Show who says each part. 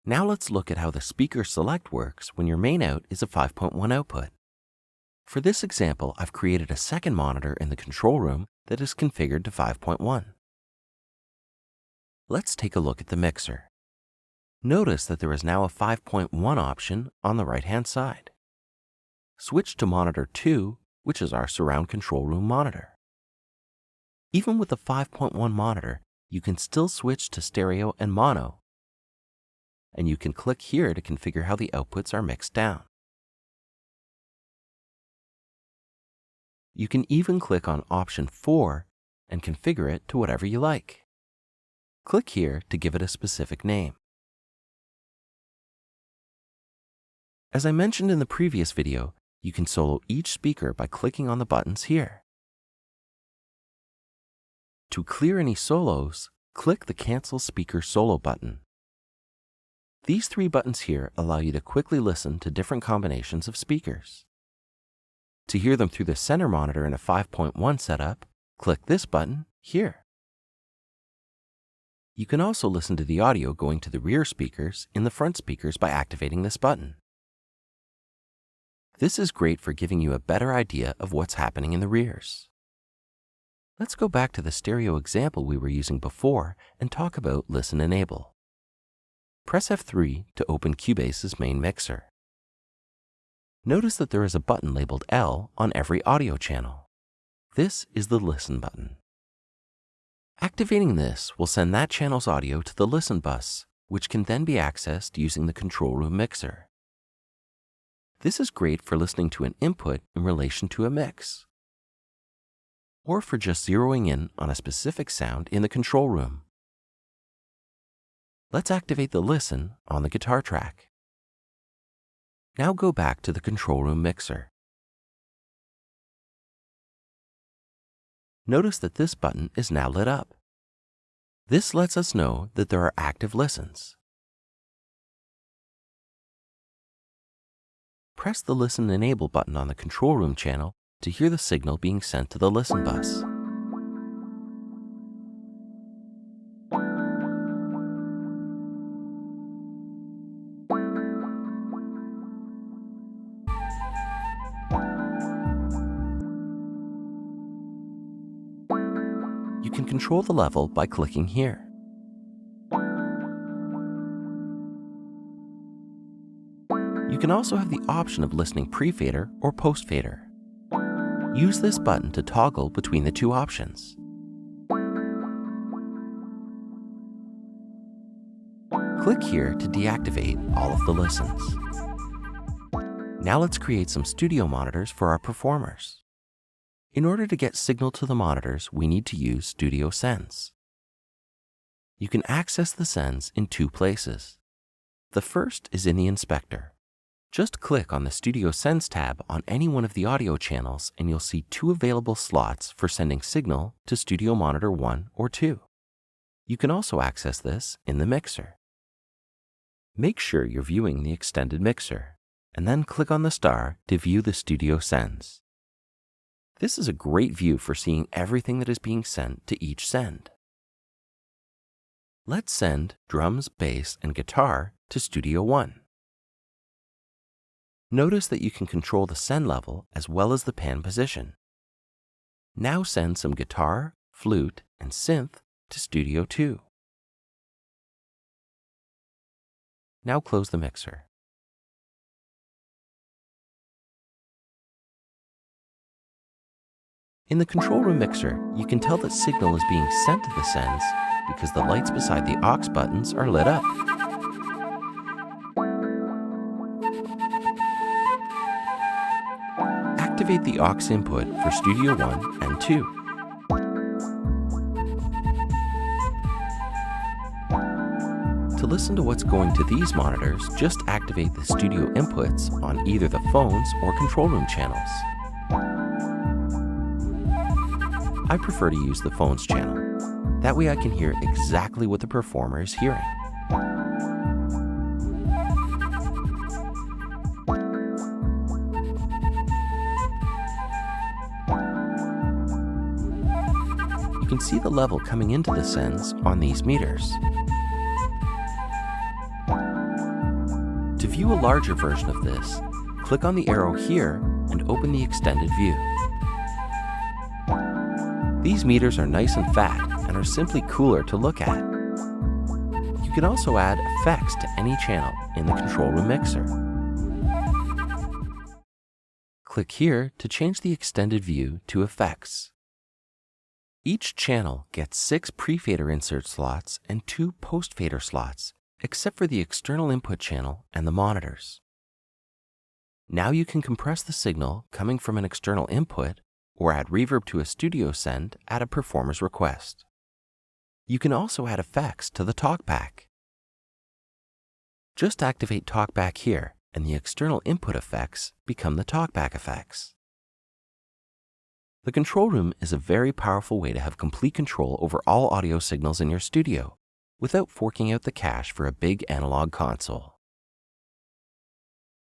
Speaker 1: Now let's look at how the speaker select works when your main out is a 5.1 output. For this example, I've created a second monitor in the control room that is configured to 5.1. Let's take a look at the mixer. Notice that there is now a 5.1 option on the right-hand side. Switch to monitor 2, which is our surround control room monitor. Even with the 5.1 monitor, you can still switch to stereo and mono, and you can click here to configure how the outputs are mixed down. You can even click on option 4 and configure it to whatever you like. Click here to give it a specific name. As I mentioned in the previous video, you can solo each speaker by clicking on the buttons here. To clear any solos, click the Cancel Speaker Solo button. These 3 buttons here allow you to quickly listen to different combinations of speakers. To hear them through the center monitor in a 5.1 setup, click this button here. You can also listen to the audio going to the rear speakers in the front speakers by activating this button. This is great for giving you a better idea of what's happening in the rears. Let's go back to the stereo example we were using before and talk about Listen Enable. Press F3 to open Cubase's main mixer. Notice that there is a button labeled L on every audio channel. This is the Listen button. Activating this will send that channel's audio to the Listen bus, which can then be accessed using the control room mixer. This is great for listening to an input in relation to a mix, or for just zeroing in on a specific sound in the control room. Let's activate the Listen on the guitar track. Now go back to the control room mixer. Notice that this button is now lit up. This lets us know that there are active listens. Press the Listen Enable button on the control room channel to hear the signal being sent to the Listen bus. You can control the level by clicking here. You can also have the option of listening pre-fader or post-fader. Use this button to toggle between the 2 options. Click here to deactivate all of the listens. Now let's create some studio monitors for our performers. In order to get signal to the monitors, we need to use Studio Sends. You can access the sends in 2 places. The first is in the inspector. Just click on the Studio Sends tab on any one of the audio channels and you'll see 2 available slots for sending signal to Studio Monitor 1 or 2. You can also access this in the mixer. Make sure you're viewing the extended mixer, and then click on the star to view the Studio Sends. This is a great view for seeing everything that is being sent to each send. Let's send drums, bass, and guitar to Studio 1. Notice that you can control the send level as well as the pan position. Now send some guitar, flute, and synth to Studio 2. Now close the mixer. In the control room mixer, you can tell that signal is being sent to the sends because the lights beside the aux buttons are lit up. Activate the aux input for Studio 1 and 2. To listen to what's going to these monitors, just activate the studio inputs on either the phones or control room channels. I prefer to use the phones channel. That way I can hear exactly what the performer is hearing. You can see the level coming into the sends on these meters. To view a larger version of this, click on the arrow here and open the extended view. These meters are nice and fat and are simply cooler to look at. You can also add effects to any channel in the control room mixer. Click here to change the extended view to effects. Each channel gets 6 pre-fader insert slots and 2 post-fader slots, except for the external input channel and the monitors. Now you can compress the signal coming from an external input or add reverb to a studio send at a performer's request. You can also add effects to the talkback. Just activate talkback here, and the external input effects become the talkback effects. The control room is a very powerful way to have complete control over all audio signals in your studio without forking out the cash for a big analog console.